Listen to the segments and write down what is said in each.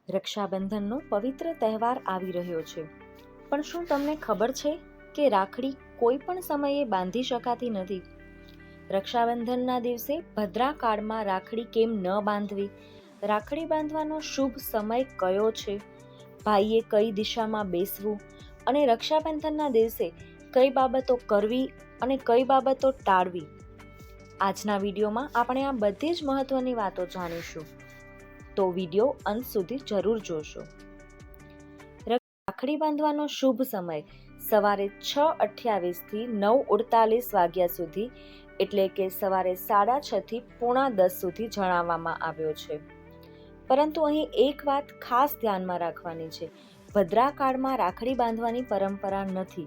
રક્ષાબંધનનો પવિત્ર તહેવાર આવી રહ્યો છે, પણ શું તમને ખબર છે કે રાખડી કોઈ પણ સમયે બાંધી શકાતી નથી? રક્ષાબંધનના દિવસે ભદ્રા કાળમાં રાખડી કેમ ન બાંધવી? રાખડી બાંધવાનો શુભ સમય કયો છે? ભાઈએ કઈ દિશામાં બેસવું અને રક્ષાબંધનના દિવસે કઈ બાબતો કરવી અને કઈ બાબતો ટાળવી? આજના વિડીયોમાં આપણે આ બધી જ મહત્વની વાતો જાણીશું, તો વિડીયો અંત સુધી જરૂર જોશો. રાખડી બાંધવાનો શુભ સમય સવારે 6:28 થી 9:48 વાગ્યા સુધી, એટલે કે સવારે 6:30 થી 9:45 સુધી જણાવવામાં આવ્યો છે. પરંતુ અહીં એક વાત ખાસ ધ્યાનમાં રાખવાની છે: ભદ્રા કાળમાં રાખડી બાંધવાની પરંપરા નથી.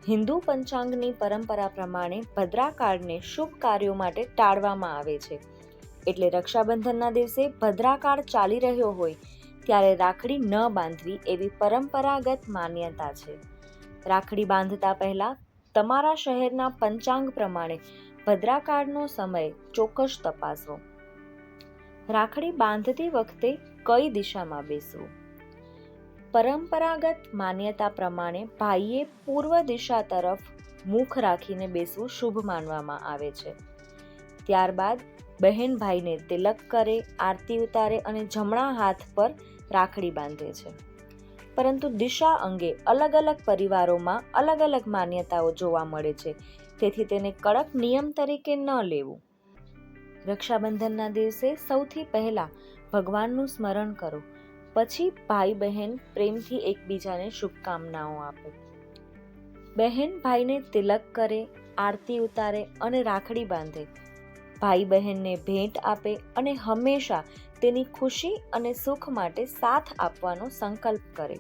હિન્દુ પંચાંગની પરંપરા પ્રમાણે ભદ્રા કાળને શુભ કાર્યો માટે ટાળવામાં આવે છે. એટલે રક્ષાબંધનના દિવસે ભદ્રાકાળ ચાલી રહ્યો હોય ત્યારે રાખડી ન બાંધવી એવી પરંપરાગત માન્યતા છે. રાખડી બાંધતા પહેલા તમારા શહેરના પંચાંગ પ્રમાણે ભદ્રાકાળનો સમય ચોક્કસ તપાસો. રાખડી બાંધતી વખતે કઈ દિશામાં બેસવું? પરંપરાગત માન્યતા પ્રમાણે ભાઈએ પૂર્વ દિશા તરફ મુખ રાખીને બેસવું શુભ માનવામાં આવે છે. ત્યારબાદ બહેન ભાઈને તિલક કરે, આરતી ઉતારે અને જમણા હાથ પર રાખડી બાંધે છે. પરંતુ દિશા અંગે અલગ અલગ પરિવારોમાં અલગ અલગ માન્યતાઓ જોવા મળે છે, તેથી તેને કડક નિયમ તરીકે ન લેવું. રક્ષાબંધનના દિવસે સૌથી પહેલા ભગવાનનું સ્મરણ કરો, પછી ભાઈ બહેન પ્રેમથી એકબીજાને શુભકામનાઓ આપે. બહેન ભાઈને તિલક કરે, આરતી ઉતારે અને રાખડી બાંધે. ભાઈ બહેનને ભેટ આપે અને હંમેશા તેની ખુશી અને સુખ માટે સાથ આપવાનો સંકલ્પ કરે.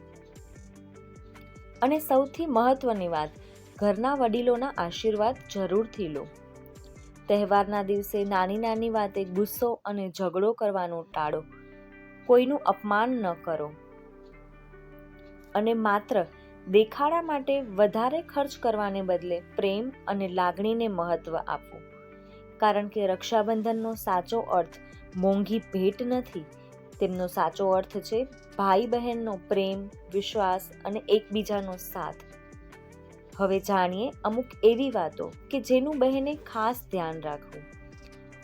અને સૌથી મહત્વની વાત, ઘરના વડીલોના આશીર્વાદ જરૂરથી લો. તહેવારના દિવસે નાની નાની વાતે ગુસ્સો અને ઝઘડો કરવાનું ટાળો. કોઈનું અપમાન ન કરો અને માત્ર દેખાડા માટે વધારે ખર્ચ કરવાને બદલે પ્રેમ અને લાગણીને મહત્વ આપવું. કારણ કે રક્ષાબંધનનો સાચો અર્થ મોંઘી ભેટ નથી. તેમનો સાચો અર્થ છે ભાઈ બહેનનો પ્રેમ, વિશ્વાસ અને એકબીજાનો સાથ. હવે જાણીએ અમુક એવી વાતો કે જેનું બહેને ખાસ ધ્યાન રાખવું.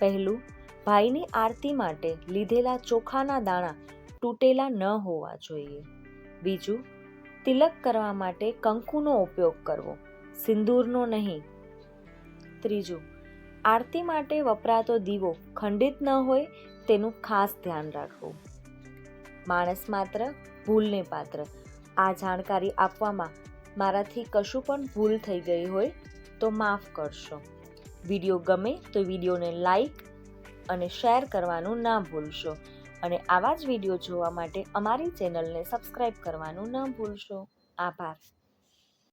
પહેલું, ભાઈની આરતી માટે લીધેલા ચોખાના દાણા તૂટેલા ન હોવા જોઈએ. બીજું, તિલક કરવા માટે કંકુનો ઉપયોગ કરવો, સિંદૂરનો નહીં. ત્રીજું, આરતી માટે વપરાતો દીવો ખંડિત ન હોય તેનું ખાસ ધ્યાન રાખવું. માણસ માત્ર, ભૂલને પાત્ર. આ જાણકારી આપવામાં મારાથી કશું પણ ભૂલ થઈ ગઈ હોય તો માફ કરશો. વિડીયો ગમે તો વિડીયોને લાઈક અને શેર કરવાનું ના ભૂલશો અને આવા જ વિડીયો જોવા માટે અમારી ચેનલને સબસ્ક્રાઈબ કરવાનું ન ભૂલશો. આભાર.